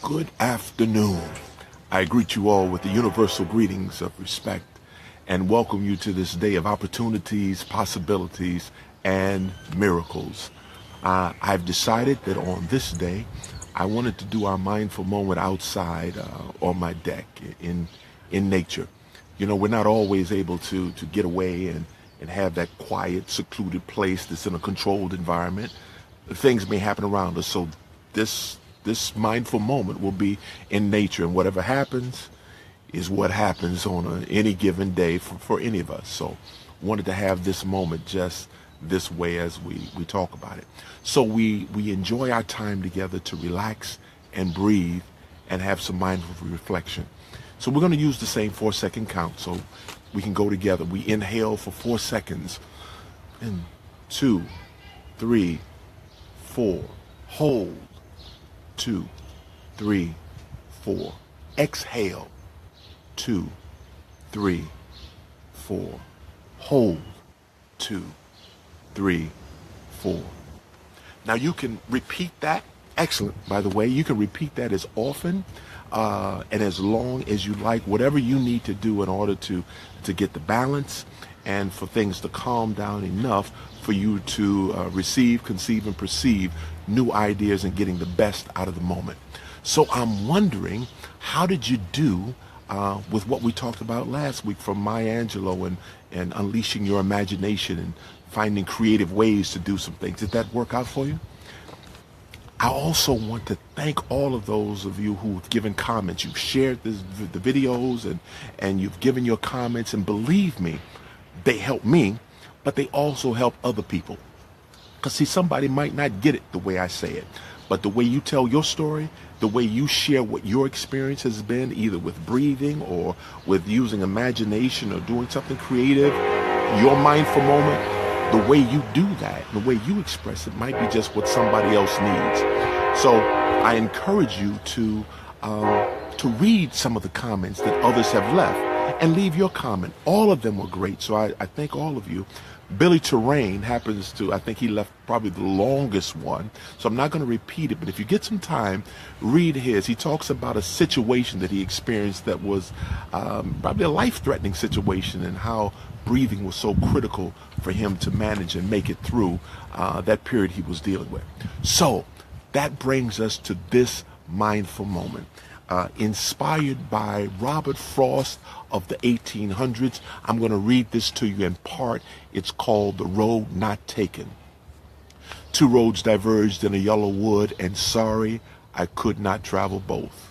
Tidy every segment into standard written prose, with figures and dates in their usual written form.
Good afternoon. I greet you all with the universal greetings of respect and welcome you to this day of opportunities, possibilities, and miracles. I've decided that on this day, I wanted to do our mindful moment outside on my deck in nature. You know, we're not always able to get away and have that quiet, secluded place that's in a controlled environment. Things may happen around us, so this mindful moment will be in nature, and whatever happens is what happens on any given day for any of us. So wanted to have this moment just this way as we talk about it. So we enjoy our time together to relax and breathe and have some mindful reflection. So we're going to use the same 4-second count so we can go together. We inhale for 4 seconds. And 2, 3, 4. Hold. 2, 3, 4. Exhale. 2, 3, 4. Hold. 2, 3, 4. Now you can repeat that. Excellent. By the way, you can repeat that as often and as long as you like, whatever you need to do in order to get the balance and for things to calm down enough for you to receive, conceive, and perceive new ideas and getting the best out of the moment. So I'm wondering, how did you do with what we talked about last week from Maya Angelou and unleashing your imagination and finding creative ways to do some things? Did that work out for you? I also want to thank all of those of you who've given comments. You've shared the videos and you've given your comments, and believe me, they help me, but they also help other people. Because see, somebody might not get it the way I say it, but the way you tell your story, the way you share what your experience has been, either with breathing or with using imagination or doing something creative, your mindful moment, the way you do that, the way you express it might be just what somebody else needs. So I encourage you to read some of the comments that others have left and leave your comment. All of them were great, so I thank all of you. Billy Terrain happens to, I think he left probably the longest one, so I'm not going to repeat it, but if you get some time, read his. He talks about a situation that he experienced that was probably a life-threatening situation, and how breathing was so critical for him to manage and make it through that period he was dealing with. So that brings us to this mindful moment. Inspired by Robert Frost of the 1800s. I'm going to read this to you in part. It's called The Road Not Taken. Two roads diverged in a yellow wood, and sorry I could not travel both.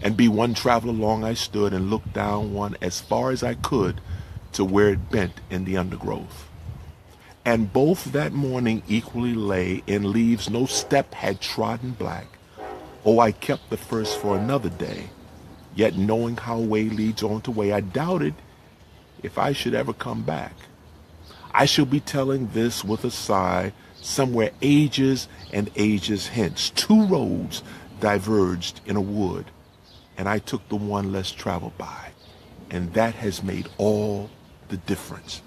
And be one traveler long I stood, and looked down one as far as I could to where it bent in the undergrowth. And both that morning equally lay in leaves no step had trodden black. Oh, I kept the first for another day, yet knowing how way leads on to way, I doubted if I should ever come back. I shall be telling this with a sigh, somewhere ages and ages hence. Two roads diverged in a wood, and I took the one less traveled by, and that has made all the difference.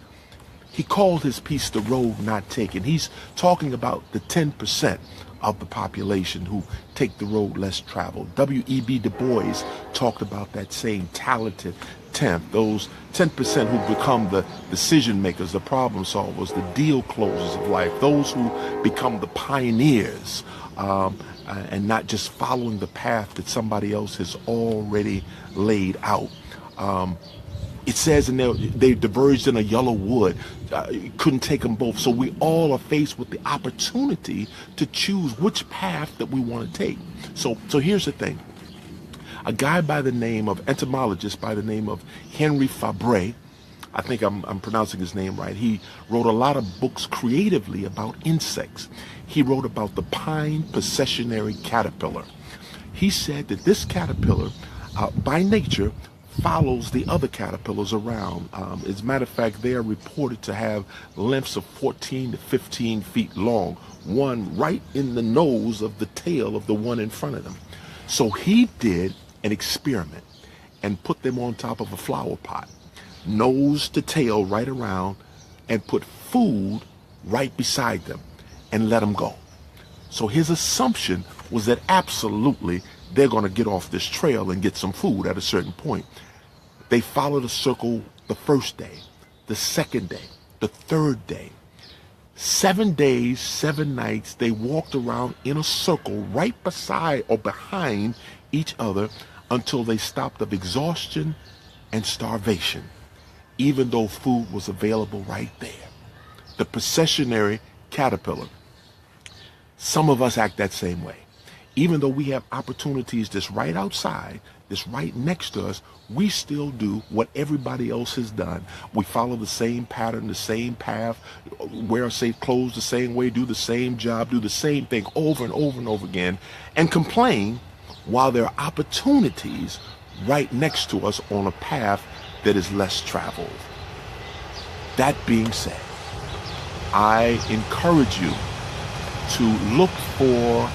He called his piece The Road Not Taken. He's talking about the 10% of the population who take the road less traveled. W.E.B. Du Bois talked about that same talented 10th, those 10% who become the decision makers, the problem solvers, the deal closers of life, those who become the pioneers, and not just following the path that somebody else has already laid out. It says in there, they diverged in a yellow wood. Couldn't take them both. So we all are faced with the opportunity to choose which path that we want to take. So here's the thing. A guy by the name of, entomologist by the name of Henry Fabre, I think I'm pronouncing his name right. He wrote a lot of books creatively about insects. He wrote about the pine processionary caterpillar. He said that this caterpillar, by nature, follows the other caterpillars around. As a matter of fact, they are reported to have lengths of 14 to 15 feet long, one right in the nose of the tail of the one in front of them. So he did an experiment and put them on top of a flower pot, nose to tail right around, and put food right beside them and let them go. So his assumption was that absolutely they're going to get off this trail and get some food at a certain point. They followed a circle the first day, the second day, the third day. 7 days, 7 nights, they walked around in a circle right beside or behind each other until they stopped of exhaustion and starvation, even though food was available right there. The processionary caterpillar. Some of us act that same way. Even though we have opportunities that's right outside, that's right next to us, we still do what everybody else has done. We follow the same pattern, the same path, wear safe clothes the same way, do the same job, do the same thing over and over and over again, and complain while there are opportunities right next to us on a path that is less traveled. That being said, I encourage you to look for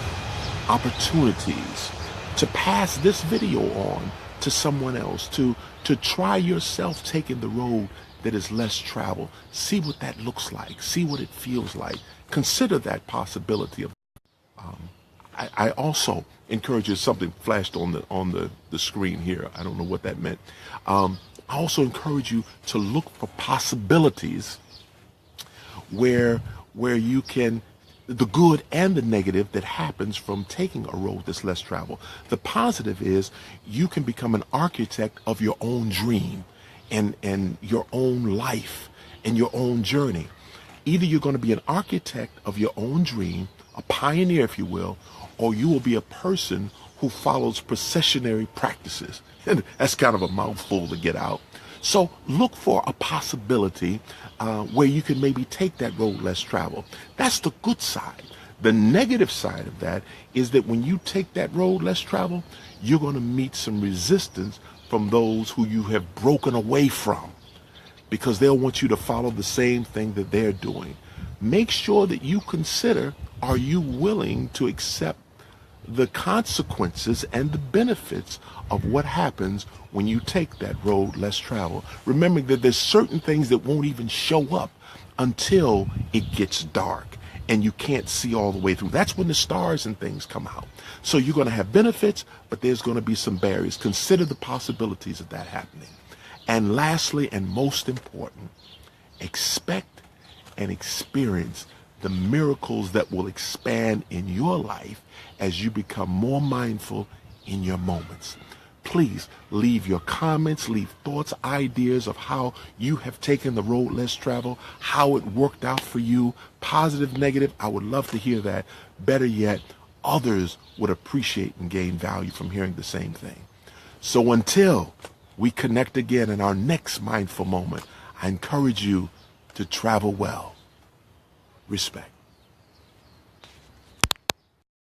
opportunities to pass this video on to someone else, to try yourself taking the road that is less traveled. See what that looks like. See what it feels like. Consider that possibility of. I also encourage you. Something flashed on the screen here. I don't know what that meant. I also encourage you to look for possibilities where you can, the good and the negative that happens from taking a road that's less traveled. The positive is you can become an architect of your own dream and your own life and your own journey. Either you're going to be an architect of your own dream, a pioneer, if you will, or you will be a person who follows processionary practices. And that's kind of a mouthful to get out. So look for a possibility where you can maybe take that road less traveled. That's the good side. The negative side of that is that when you take that road less traveled, you're going to meet some resistance from those who you have broken away from, because they'll want you to follow the same thing that they're doing. Make sure that you consider, are you willing to accept the consequences and the benefits of what happens when you take that road less traveled. Remembering that there's certain things that won't even show up until it gets dark and you can't see all the way through. That's when the stars and things come out. So you're going to have benefits, but there's going to be some barriers. Consider the possibilities of that happening. And lastly, and most important, expect and experience the miracles that will expand in your life as you become more mindful in your moments. Please leave your comments, leave thoughts, ideas of how you have taken the road less traveled, how it worked out for you, positive, negative. I would love to hear that. Better yet, others would appreciate and gain value from hearing the same thing. So until we connect again in our next mindful moment, I encourage you to travel well. Respect.